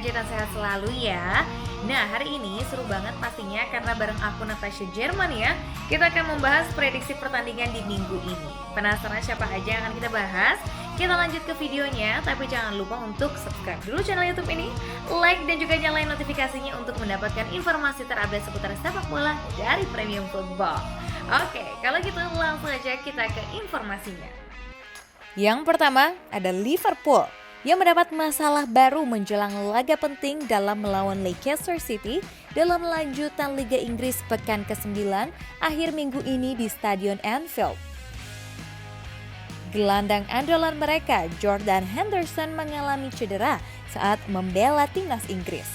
aja dan sehat selalu ya. Nah, hari ini seru banget pastinya karena bareng aku Natasha Jerman ya. Kita akan membahas prediksi pertandingan di minggu ini. Penasaran siapa aja yang akan kita bahas? Kita lanjut ke videonya, tapi jangan lupa untuk subscribe dulu channel YouTube ini, like dan juga nyalain notifikasinya untuk mendapatkan informasi terupdate seputar sepak bola dari Premium Football. Oke, kalau gitu langsung aja kita ke informasinya. Yang pertama ada Liverpool yang mendapat masalah baru menjelang laga penting dalam melawan Leicester City dalam lanjutan Liga Inggris pekan ke-9 akhir minggu ini di Stadion Anfield. Gelandang andalan mereka, Jordan Henderson, mengalami cedera saat membela timnas Inggris.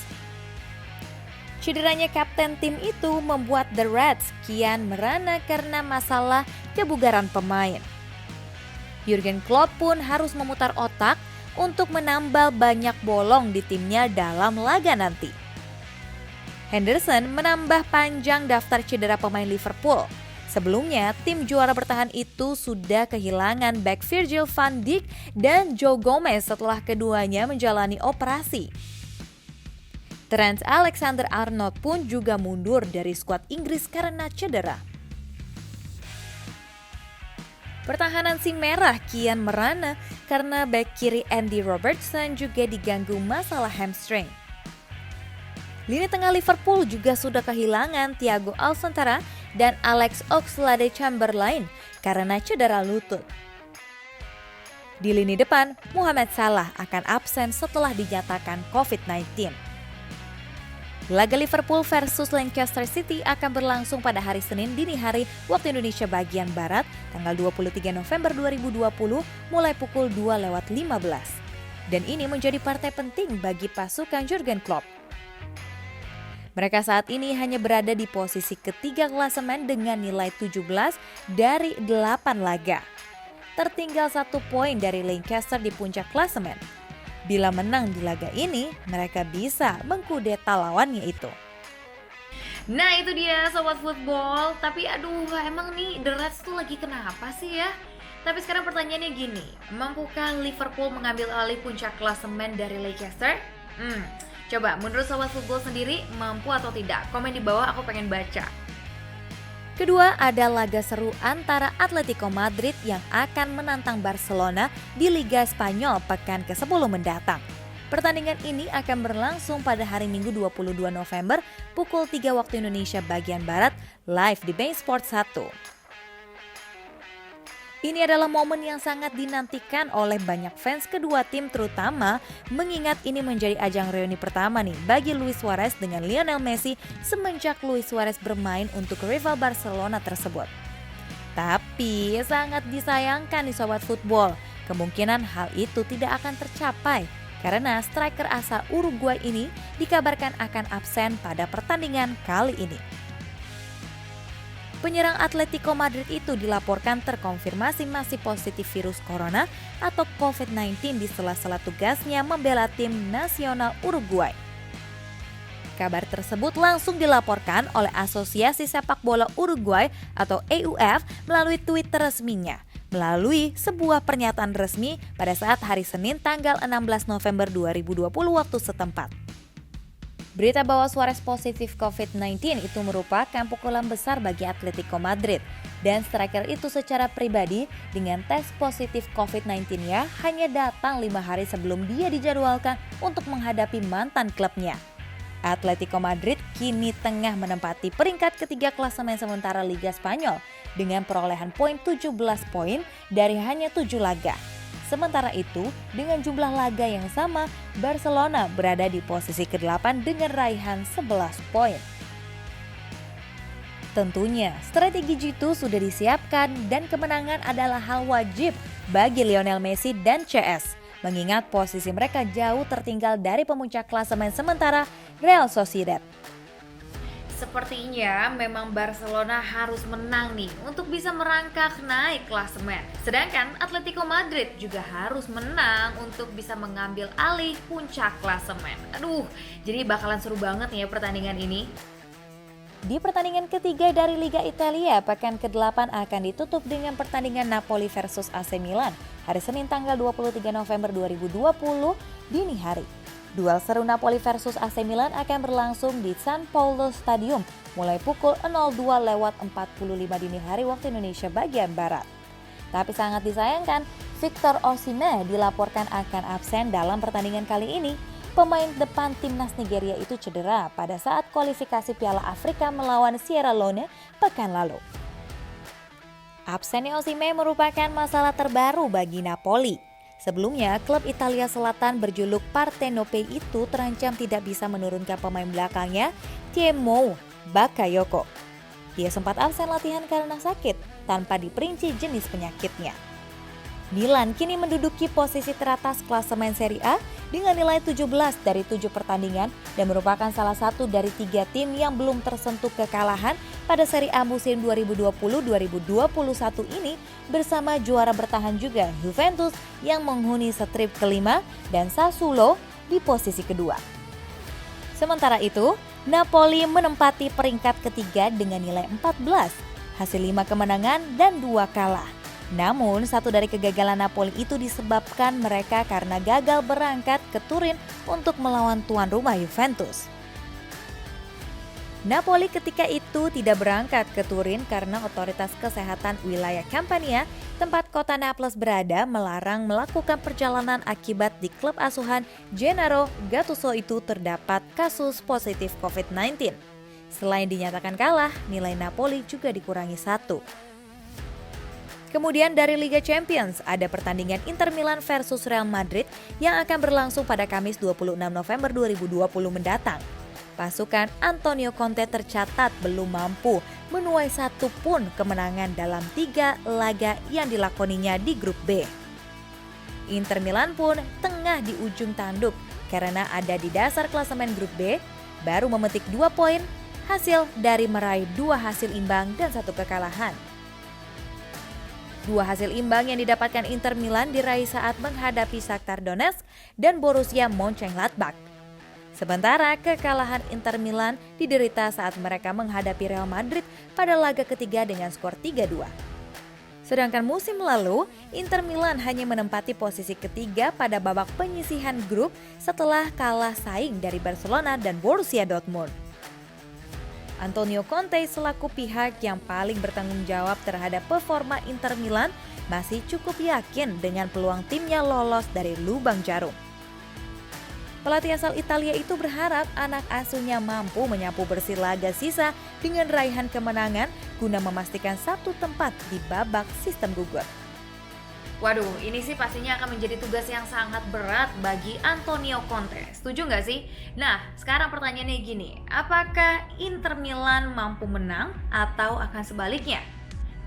Cederanya kapten tim itu membuat The Reds kian merana karena masalah kebugaran pemain. Jurgen Klopp pun harus memutar otak untuk menambal banyak bolong di timnya dalam laga nanti. Henderson menambah panjang daftar cedera pemain Liverpool. Sebelumnya, tim juara bertahan itu sudah kehilangan back Virgil van Dijk dan Joe Gomez setelah keduanya menjalani operasi. Trent Alexander-Arnold pun juga mundur dari skuad Inggris karena cedera. Pertahanan si merah kian merana karena back kiri Andy Robertson juga diganggu masalah hamstring. Lini tengah Liverpool juga sudah kehilangan Thiago Alcantara dan Alex Oxlade-Chamberlain karena cedera lutut. Di lini depan, Mohamed Salah akan absen setelah dinyatakan COVID-19. Laga Liverpool versus Leicester City akan berlangsung pada hari Senin dini hari waktu Indonesia bagian Barat tanggal 23 November 2020 mulai pukul 2:15. Dan ini menjadi partai penting bagi pasukan Jurgen Klopp. Mereka saat ini hanya berada di posisi ketiga klasemen dengan nilai 17 dari 8 laga. Tertinggal 1 poin dari Leicester di puncak klasemen. Bila menang di laga ini, mereka bisa mengkudeta lawannya itu. Nah itu dia Sobat Football, tapi aduh emang nih The Reds tuh lagi kenapa sih ya? Tapi sekarang pertanyaannya gini, mampukah Liverpool mengambil alih puncak klasemen dari Leicester? Coba menurut Sobat Football sendiri mampu atau tidak? Komen di bawah, aku pengen baca. Kedua ada laga seru antara Atletico Madrid yang akan menantang Barcelona di Liga Spanyol pekan ke-10 mendatang. Pertandingan ini akan berlangsung pada hari Minggu 22 November pukul 3 waktu Indonesia bagian Barat live di beIN Sports 1. Ini adalah momen yang sangat dinantikan oleh banyak fans kedua tim terutama mengingat ini menjadi ajang reuni pertama nih bagi Luis Suarez dengan Lionel Messi semenjak Luis Suarez bermain untuk rival Barcelona tersebut. Tapi sangat disayangkan nih Sobat Football, kemungkinan hal itu tidak akan tercapai karena striker asal Uruguay ini dikabarkan akan absen pada pertandingan kali ini. Penyerang Atletico Madrid itu dilaporkan terkonfirmasi masih positif virus corona atau COVID-19 di sela-sela tugasnya membela tim nasional Uruguay. Kabar tersebut langsung dilaporkan oleh Asosiasi Sepak Bola Uruguay atau AUF melalui Twitter resminya, melalui sebuah pernyataan resmi pada saat hari Senin tanggal 16 November 2020 waktu setempat. Berita bahwa Suarez positif COVID-19 itu merupakan pukulan besar bagi Atletico Madrid dan striker itu secara pribadi dengan tes positif COVID-19-nya hanya datang 5 hari sebelum dia dijadwalkan untuk menghadapi mantan klubnya. Atletico Madrid kini tengah menempati peringkat ketiga klasemen sementara Liga Spanyol dengan perolehan poin 17 poin dari hanya 7 laga. Sementara itu, dengan jumlah laga yang sama, Barcelona berada di posisi ke-8 dengan raihan 11 poin. Tentunya, strategi jitu sudah disiapkan dan kemenangan adalah hal wajib bagi Lionel Messi dan CS, mengingat posisi mereka jauh tertinggal dari pemuncak klasemen sementara Real Sociedad. Sepertinya memang Barcelona harus menang nih untuk bisa merangkak naik klasemen. Sedangkan Atletico Madrid juga harus menang untuk bisa mengambil alih puncak klasemen. Aduh, jadi bakalan seru banget nih ya pertandingan ini. Di pertandingan ketiga dari Liga Italia, pekan ke-8 akan ditutup dengan pertandingan Napoli versus AC Milan hari Senin tanggal 23 November 2020 dini hari. Duel seru Napoli versus AC Milan akan berlangsung di San Paolo Stadium mulai pukul 02:45 dini hari waktu Indonesia bagian Barat. Tapi sangat disayangkan, Victor Osimhen dilaporkan akan absen dalam pertandingan kali ini. Pemain depan timnas Nigeria itu cedera pada saat kualifikasi Piala Afrika melawan Sierra Leone pekan lalu. Absennya Osimhen merupakan masalah terbaru bagi Napoli. Sebelumnya, klub Italia Selatan berjuluk Partenope itu terancam tidak bisa menurunkan pemain belakangnya, Tiemoue Bakayoko. Dia sempat absen latihan karena sakit, tanpa diperinci jenis penyakitnya. Milan kini menduduki posisi teratas klasemen Serie A dengan nilai 17 dari 7 pertandingan dan merupakan salah satu dari 3 tim yang belum tersentuh kekalahan pada Serie A musim 2020-2021 ini bersama juara bertahan juga Juventus yang menghuni strip kelima dan Sassuolo di posisi kedua. Sementara itu, Napoli menempati peringkat ketiga dengan nilai 14, hasil 5 kemenangan dan 2 kalah. Namun, satu dari kegagalan Napoli itu disebabkan mereka karena gagal berangkat ke Turin untuk melawan tuan rumah Juventus. Napoli ketika itu tidak berangkat ke Turin karena otoritas kesehatan wilayah Campania, tempat kota Naples berada, melarang melakukan perjalanan akibat di klub asuhan Gennaro Gattuso itu terdapat kasus positif COVID-19. Selain dinyatakan kalah, nilai Napoli juga dikurangi 1. Kemudian dari Liga Champions, ada pertandingan Inter Milan versus Real Madrid yang akan berlangsung pada Kamis 26 November 2020 mendatang. Pasukan Antonio Conte tercatat belum mampu menuai satu pun kemenangan dalam 3 laga yang dilakoninya di grup B. Inter Milan pun tengah di ujung tanduk karena ada di dasar klasemen grup B, baru memetik 2 poin hasil dari meraih 2 hasil imbang dan 1 kekalahan. 2 hasil imbang yang didapatkan Inter Milan diraih saat menghadapi Shakhtar Donetsk dan Borussia Mönchengladbach. Sementara kekalahan Inter Milan diderita saat mereka menghadapi Real Madrid pada laga ketiga dengan skor 3-2. Sedangkan musim lalu, Inter Milan hanya menempati posisi ketiga pada babak penyisihan grup setelah kalah saing dari Barcelona dan Borussia Dortmund. Antonio Conte selaku pihak yang paling bertanggung jawab terhadap performa Inter Milan masih cukup yakin dengan peluang timnya lolos dari lubang jarum. Pelatih asal Italia itu berharap anak asuhnya mampu menyapu bersih laga sisa dengan raihan kemenangan guna memastikan satu tempat di babak sistem gugur. Waduh, ini sih pastinya akan menjadi tugas yang sangat berat bagi Antonio Conte. Setuju nggak sih? Nah, sekarang pertanyaannya gini, apakah Inter Milan mampu menang atau akan sebaliknya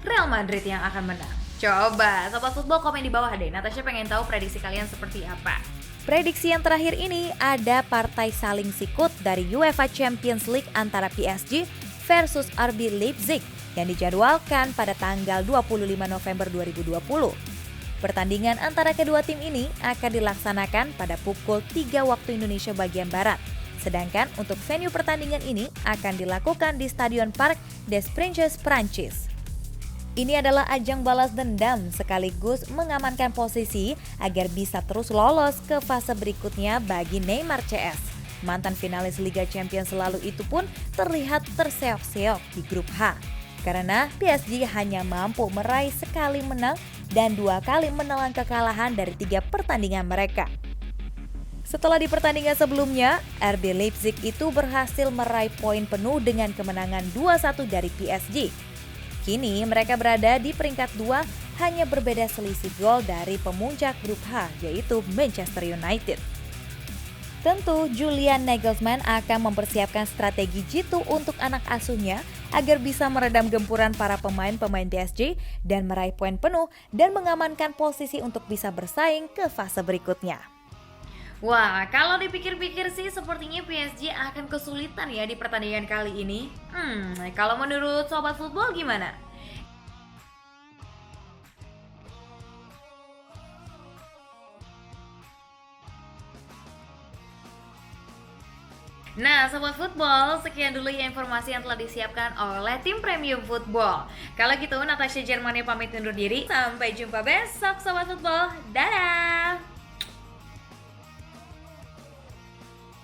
Real Madrid yang akan menang? Coba, Sobat Football komen di bawah deh. Natasha pengen tahu prediksi kalian seperti apa. Prediksi yang terakhir ini ada partai saling sikut dari UEFA Champions League antara PSG versus RB Leipzig yang dijadwalkan pada tanggal 25 November 2020. Pertandingan antara kedua tim ini akan dilaksanakan pada pukul 3 waktu Indonesia bagian Barat. Sedangkan untuk venue pertandingan ini akan dilakukan di Stadion Parc des Princes, Prancis. Ini adalah ajang balas dendam sekaligus mengamankan posisi agar bisa terus lolos ke fase berikutnya bagi Neymar CS. Mantan finalis Liga Champions lalu itu pun terlihat terseok-seok di grup H. Karena PSG hanya mampu meraih sekali menang dan 2 kali menelan kekalahan dari 3 pertandingan mereka. Setelah di pertandingan sebelumnya, RB Leipzig itu berhasil meraih poin penuh dengan kemenangan 2-1 dari PSG. Kini mereka berada di peringkat 2 hanya berbeda selisih gol dari pemuncak grup H yaitu Manchester United. Tentu Julian Nagelsmann akan mempersiapkan strategi jitu untuk anak asuhnya agar bisa meredam gempuran para pemain-pemain PSG dan meraih poin penuh dan mengamankan posisi untuk bisa bersaing ke fase berikutnya. Wah, kalau dipikir-pikir sih sepertinya PSG akan kesulitan ya di pertandingan kali ini. Kalau menurut Sobat Football gimana? Nah, Sobat Football, sekian dulu ya informasi yang telah disiapkan oleh tim Premium Football. Kalau gitu, Natasha Germania pamit undur diri. Sampai jumpa besok, Sobat Football. Dadah!